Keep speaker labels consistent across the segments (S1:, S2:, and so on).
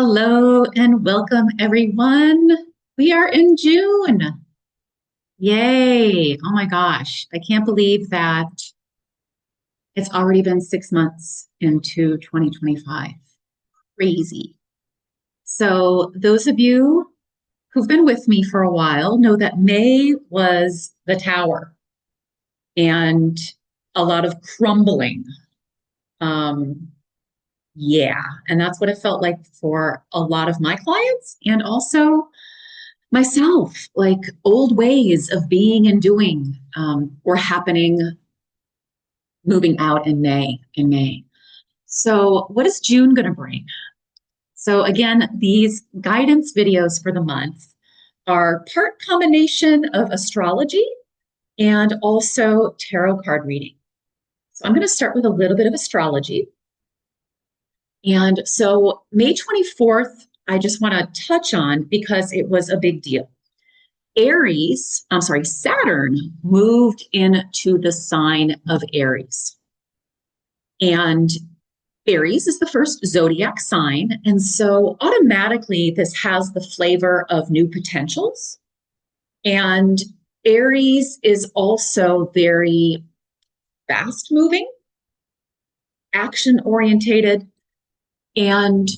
S1: Hello and welcome, everyone. We are in June. Yay. Oh my gosh. I can't believe that it's already been 6 months into 2025. Crazy. So, those of you who've been with me for a while know that May was the tower and a lot of crumbling. Um, yeah. And that's what it felt like for a lot of my clients and also myself, like old ways of being and doing were happening, moving out in May. So what is June going to bring? So again, these guidance videos for the month are part combination of astrology and also tarot card reading. So I'm going to start with a little bit of astrology. And so May 24th, I just want to touch on because it was a big deal. Saturn moved into the sign of Aries. And Aries is the first zodiac sign. And so automatically this has the flavor of new potentials. And Aries is also very fast moving, action orientated. And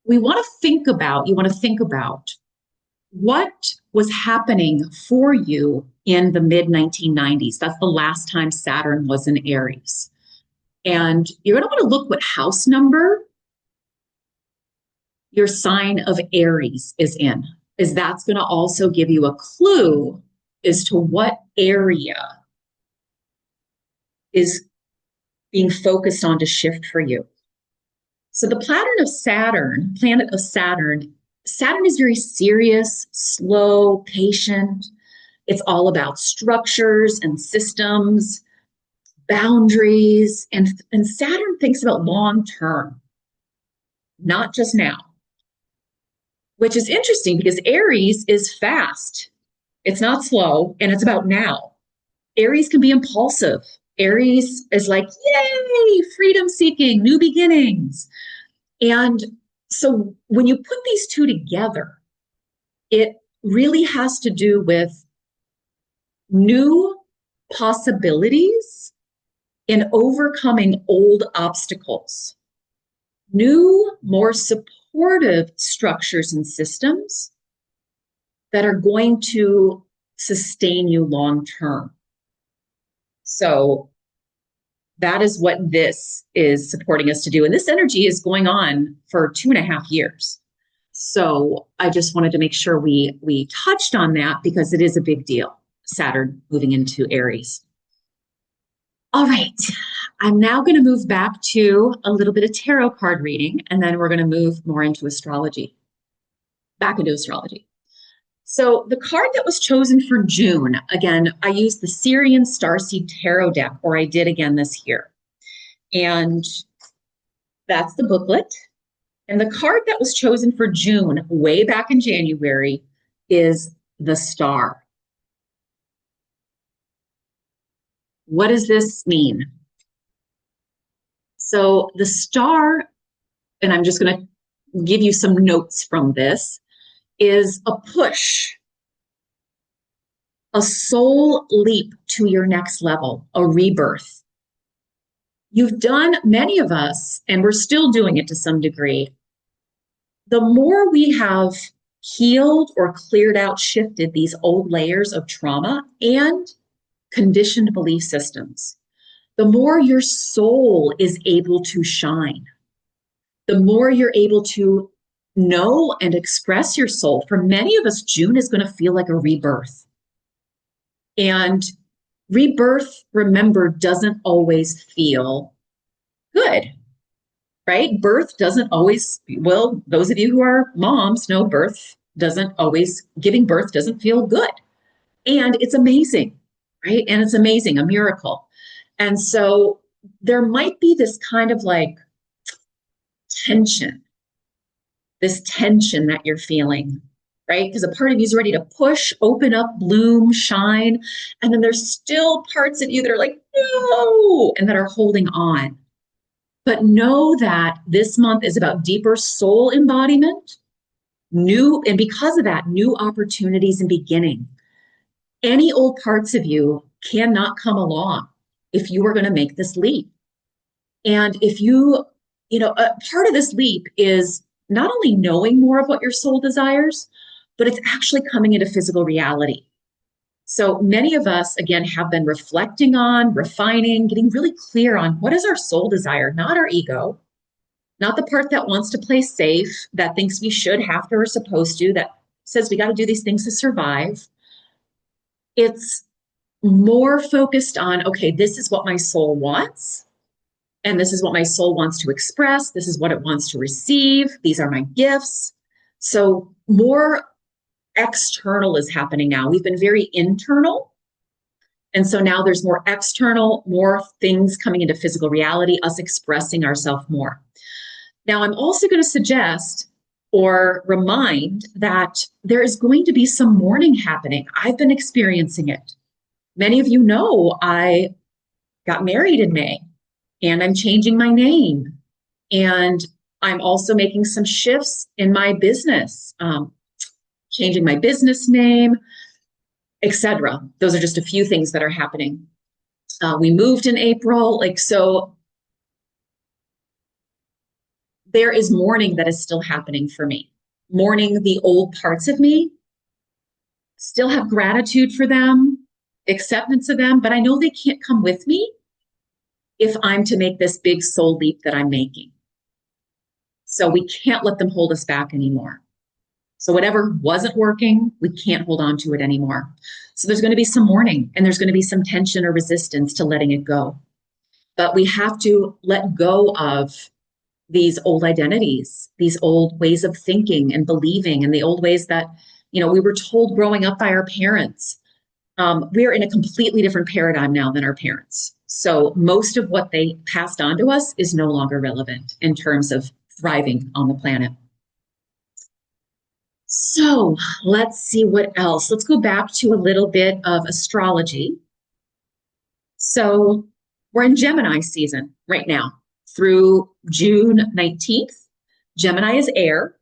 S1: you want to think about what was happening for you in the mid 1990s. That's the last time Saturn was in Aries. And you're going to want to look what house number your sign of Aries is in, is that's going to also give you a clue as to what area is being focused on to shift for you. So the planet of Saturn is very serious, slow, patient. It's all about structures and systems, boundaries, and Saturn thinks about long term, not just now, which is interesting because Aries is fast. It's not slow, and it's about now. Aries can be impulsive. Aries is like, yay, freedom seeking, new beginnings. And so when you put these two together, it really has to do with new possibilities in overcoming old obstacles, new, more supportive structures and systems that are going to sustain you long term. So that is what this is supporting us to do. And this energy is going on for 2.5 years. So I just wanted to make sure we touched on that because it is a big deal, Saturn moving into Aries. All right, I'm now going to move back to a little bit of tarot card reading, and then we're going to move more into astrology, back into astrology. So the card that was chosen for June, again, I used the Syrian Starseed Tarot deck, or I did again this year. And that's the booklet. And the card that was chosen for June, way back in January, is the Star. What does this mean? So the Star, and I'm just going to give you some notes from this, is a push, a soul leap to your next level, a rebirth. You've done, many of us, and we're still doing it to some degree, the more we have healed or cleared out, shifted these old layers of trauma and conditioned belief systems, the more your soul is able to shine, the more you're able to know and express your soul. For many of us, June is going to feel like a rebirth. And rebirth, remember, doesn't always feel good, right? Birth doesn't always, well, those of you who are moms know giving birth doesn't feel good. And it's amazing, right? And it's amazing, a miracle. And so there might be this kind of like tension that you're feeling, right? Because a part of you is ready to push, open up, bloom, shine. And then there's still parts of you that are like, no, and that are holding on. But know that this month is about deeper soul embodiment, and because of that, new opportunities and beginning. Any old parts of you cannot come along if you are going to make this leap. And if a part of this leap is not only knowing more of what your soul desires, but it's actually coming into physical reality. So many of us, again, have been reflecting on, refining, getting really clear on what is our soul desire, not our ego, not the part that wants to play safe, that thinks we should, have to, or supposed to, that says we got to do these things to survive. It's more focused on, okay, this is what my soul wants. And this is what my soul wants to express. This is what it wants to receive. These are my gifts. So more external is happening now. We've been very internal. And so now there's more external, more things coming into physical reality, us expressing ourselves more. Now, I'm also going to suggest or remind that there is going to be some mourning happening. I've been experiencing it. Many of you know I got married in May, and I'm changing my name. And I'm also making some shifts in my business, changing my business name, etc. Those are just a few things that are happening. We moved in April, so there is mourning that is still happening for me. Mourning the old parts of me, still have gratitude for them, acceptance of them, but I know they can't come with me if I'm to make this big soul leap that I'm making. So we can't let them hold us back anymore. So whatever wasn't working, we can't hold on to it anymore. So there's going to be some mourning, and there's going to be some tension or resistance to letting it go. But we have to let go of these old identities, these old ways of thinking and believing, and the old ways that, we were told growing up by our parents. We are in a completely different paradigm now than our parents. So most of what they passed on to us is no longer relevant in terms of thriving on the planet. So let's see what else. Let's go back to a little bit of astrology. So we're in Gemini season right now through June 19th. Gemini is air.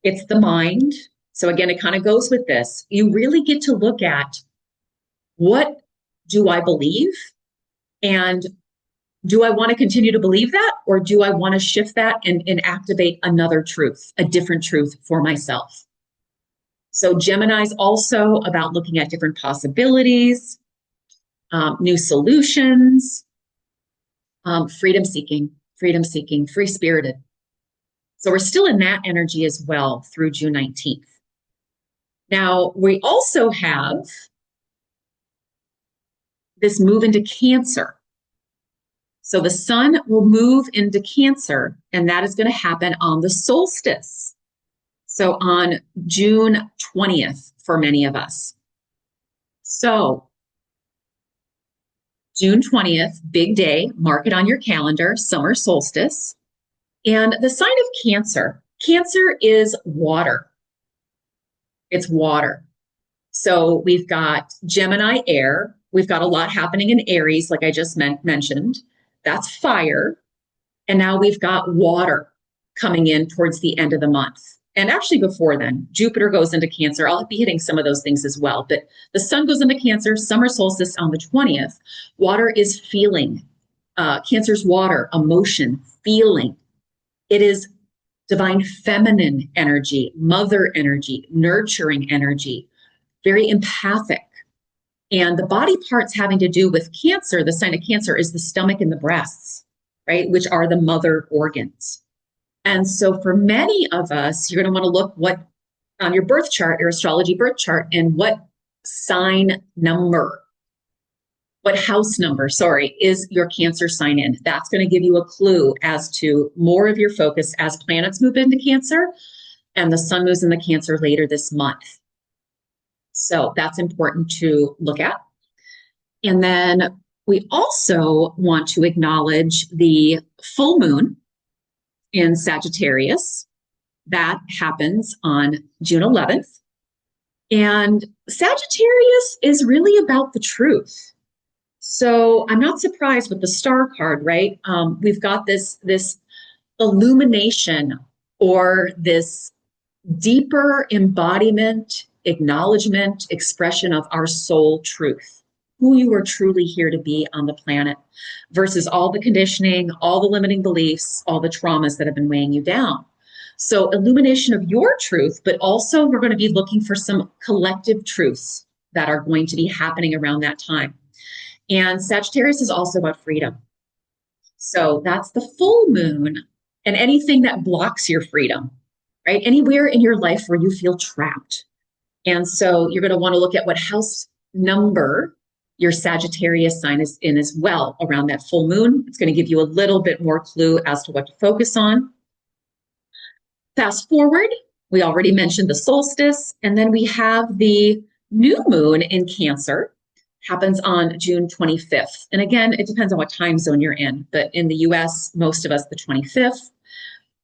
S1: It's the mind. So again, it kind of goes with this. You really get to look at, what do I believe? And do I want to continue to believe that? Or do I want to shift that and activate another truth, a different truth for myself? So Gemini is also about looking at different possibilities, new solutions, freedom-seeking, free-spirited. So we're still in that energy as well through June 19th. Now, we also have this move into Cancer. So the sun will move into Cancer, and that is going to happen on the solstice. So on June 20th for many of us. So June 20th, big day, mark it on your calendar, summer solstice. And the sign of Cancer, Cancer is water. It's water. So we've got Gemini air. We've got a lot happening in Aries, like I just mentioned. That's fire. And now we've got water coming in towards the end of the month. And actually before then, Jupiter goes into Cancer. I'll be hitting some of those things as well. But the sun goes into Cancer, summer solstice on the 20th. Water is feeling. Cancer's water, emotion, feeling. It is divine feminine energy, mother energy, nurturing energy, very empathic. And the body parts having to do with Cancer, the sign of Cancer, is the stomach and the breasts, right? Which are the mother organs. And so for many of us, you're going to want to look what on your birth chart, your astrology birth chart, and what sign number, what house number, is your Cancer sign in. That's going to give you a clue as to more of your focus as planets move into Cancer and the sun moves into Cancer later this month. So that's important to look at. And then we also want to acknowledge the full moon in Sagittarius. That happens on June 11th. And Sagittarius is really about the truth. So I'm not surprised with the star card, right? We've got this illumination or this deeper embodiment, acknowledgement, expression of our soul truth, who you are truly here to be on the planet, versus all the conditioning, all the limiting beliefs, all the traumas that have been weighing you down. So, illumination of your truth, but also we're going to be looking for some collective truths that are going to be happening around that time. And Sagittarius is also about freedom. So, that's the full moon and anything that blocks your freedom, right? Anywhere in your life where you feel trapped. And so you're going to want to look at what house number your Sagittarius sign is in as well around that full moon. It's going to give you a little bit more clue as to what to focus on. Fast forward, we already mentioned the solstice, and then we have the new moon in Cancer. Happens on June 25th. And again, it depends on what time zone you're in, but in the US, most of us, the 25th.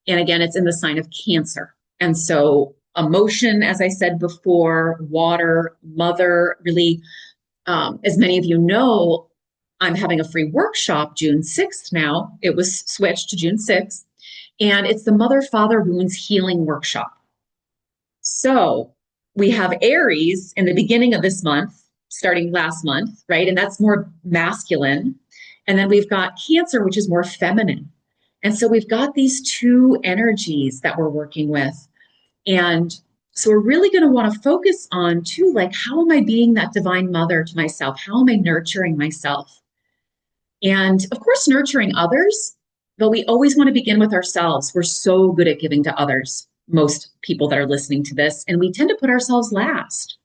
S1: And again, it's in the sign of Cancer. And so emotion, as I said before, water, mother, really, as many of you know, I'm having a free workshop June 6th now. It was switched to June 6th. And it's the Mother Father Wounds Healing Workshop. So we have Aries in the beginning of this month, starting last month, right? And that's more masculine. And then we've got Cancer, which is more feminine. And so we've got these two energies that we're working with. And so we're really going to want to focus on too, like, how am I being that divine mother to myself? How am I nurturing myself? And of course, nurturing others, but we always want to begin with ourselves. We're so good at giving to others, most people that are listening to this, and we tend to put ourselves last.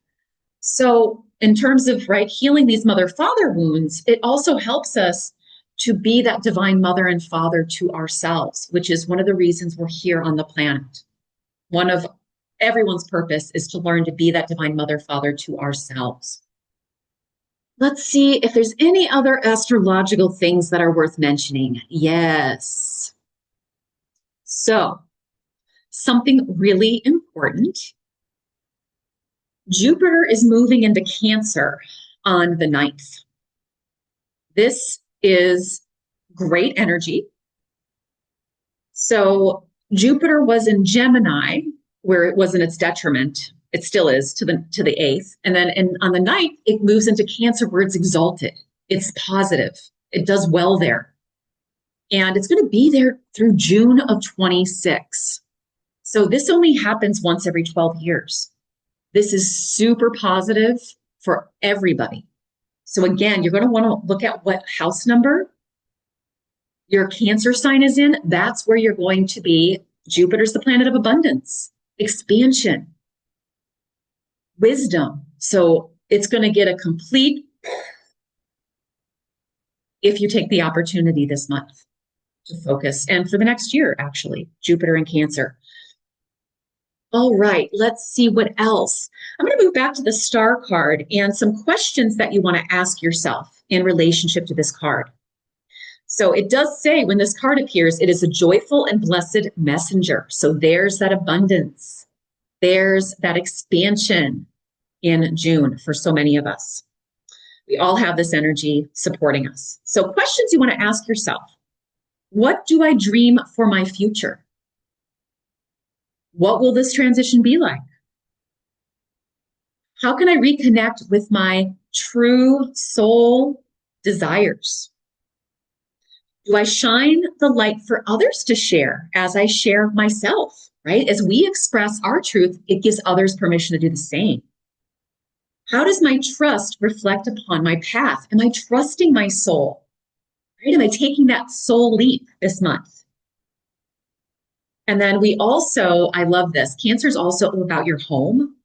S1: So in terms of, right, healing these mother-father wounds, it also helps us to be that divine mother and father to ourselves, which is one of the reasons we're here on the planet. One of everyone's purpose is to learn to be that divine mother, father to ourselves. Let's see if there's any other astrological things that are worth mentioning. Yes. So, something really important. Jupiter is moving into Cancer on the 9th. This is great energy. So Jupiter was in Gemini, where it was in its detriment. It still is to the 8th. And then on the 9th, it moves into Cancer where it's exalted. It's positive. It does well there. And it's going to be there through June of 26. So this only happens once every 12 years. This is super positive for everybody. So again, you're going to want to look at what house number your Cancer sign is in. That's where you're going to be. Jupiter's the planet of abundance, expansion, wisdom. So it's going to get a complete, if you take the opportunity this month to focus, and for the next year, actually, Jupiter in Cancer. All right, let's see what else. I'm going to move back to the star card and some questions that you want to ask yourself in relationship to this card. So it does say when this card appears, it is a joyful and blessed messenger. So there's that abundance. There's that expansion in June for so many of us. We all have this energy supporting us. So questions you want to ask yourself. What do I dream for my future? What will this transition be like? How can I reconnect with my true soul desires? Do I shine the light for others to share as I share myself, right? As we express our truth, it gives others permission to do the same. How does my trust reflect upon my path? Am I trusting my soul? Right? Am I taking that soul leap this month? And then we also, I love this, Cancer is also about your home.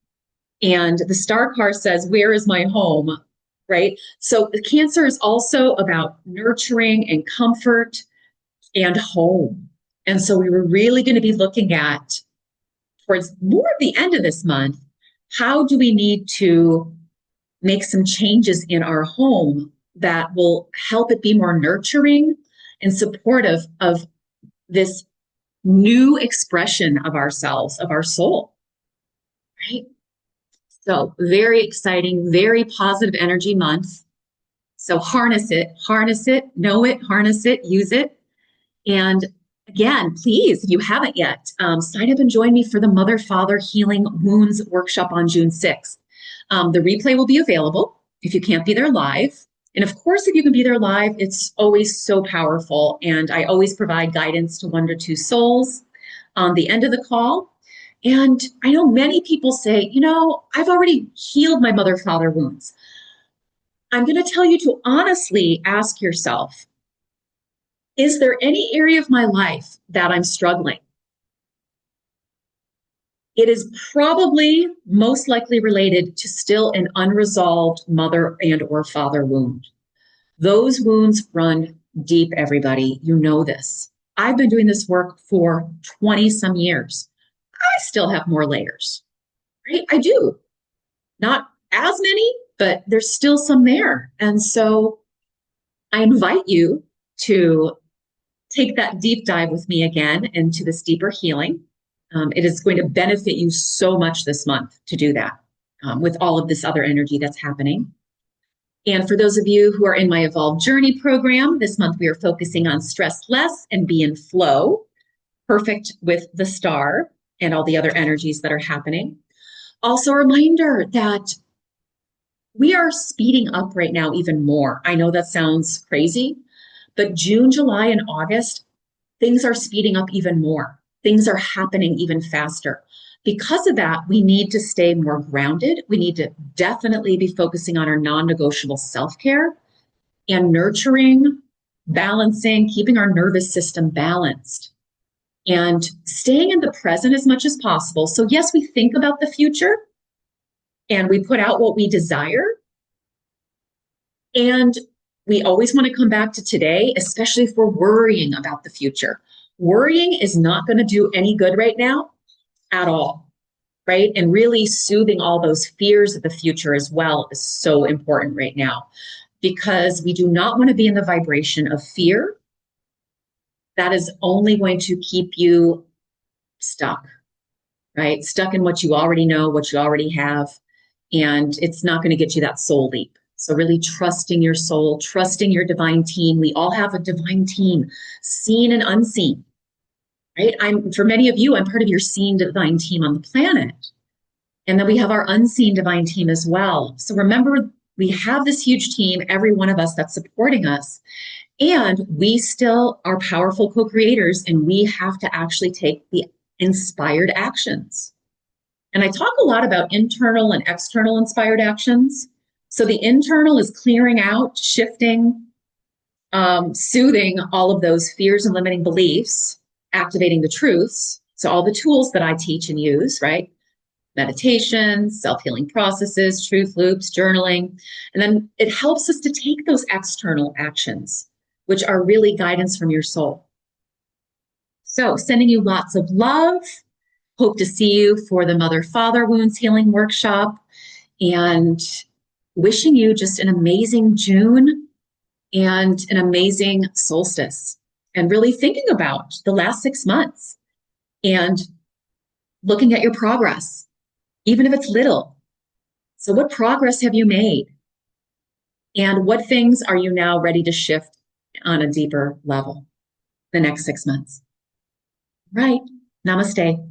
S1: And the star card says, where is my home? Right? So the Cancer is also about nurturing and comfort and home. And so we were really going to be looking at, towards more of the end of this month, how do we need to make some changes in our home that will help it be more nurturing and supportive of this new expression of ourselves, of our soul, right? So very exciting, very positive energy month. So harness it, know it, harness it, use it. And again, please, if you haven't yet, sign up and join me for the Mother-Father Healing Wounds Workshop on June 6th. The replay will be available if you can't be there live. And of course, if you can be there live, it's always so powerful. And I always provide guidance to 1 to 2 souls on the end of the call. And I know many people say, I've already healed my mother-father wounds. I'm going to tell you to honestly ask yourself, is there any area of my life that I'm struggling? It is probably most likely related to still an unresolved mother and or father wound. Those wounds run deep, everybody. You know this. I've been doing this work for 20 some years. I still have more layers, right? I do. Not as many, but there's still some there. And so I invite you to take that deep dive with me again into this deeper healing. It is going to benefit you so much this month to do that with all of this other energy that's happening. And for those of you who are in my Evolved Journey program, this month we are focusing on stress less and be in flow, perfect with the star and all the other energies that are happening. Also a reminder that we are speeding up right now even more. I know that sounds crazy, but June, July, and August, things are speeding up even more. Things are happening even faster. Because of that, we need to stay more grounded. We need to definitely be focusing on our non-negotiable self-care and nurturing, balancing, keeping our nervous system balanced and staying in the present as much as possible. So yes, we think about the future and we put out what we desire. And we always want to come back to today, especially if we're worrying about the future. Worrying is not going to do any good right now at all, right? And really soothing all those fears of the future as well is so important right now, because we do not want to be in the vibration of fear. That is only going to keep you stuck, right? Stuck in what you already know, what you already have, and it's not going to get you that soul leap. So really trusting your soul, trusting your divine team. We all have a divine team, seen and unseen, right? For many of you, I'm part of your seen divine team on the planet. And then we have our unseen divine team as well. So remember, we have this huge team, every one of us that's supporting us. And we still are powerful co-creators, and we have to actually take the inspired actions. And I talk a lot about internal and external inspired actions. So the internal is clearing out, shifting, soothing all of those fears and limiting beliefs, activating the truths. So all the tools that I teach and use, right? Meditation, self-healing processes, truth loops, journaling. And then it helps us to take those external actions, which are really guidance from your soul. So sending you lots of love. Hope to see you for the Mother-Father Wounds Healing Workshop, and wishing you just an amazing June and an amazing solstice, and really thinking about the last 6 months and looking at your progress, even if it's little. So what progress have you made? And what things are you now ready to shift on a deeper level the next 6 months? Right. Namaste.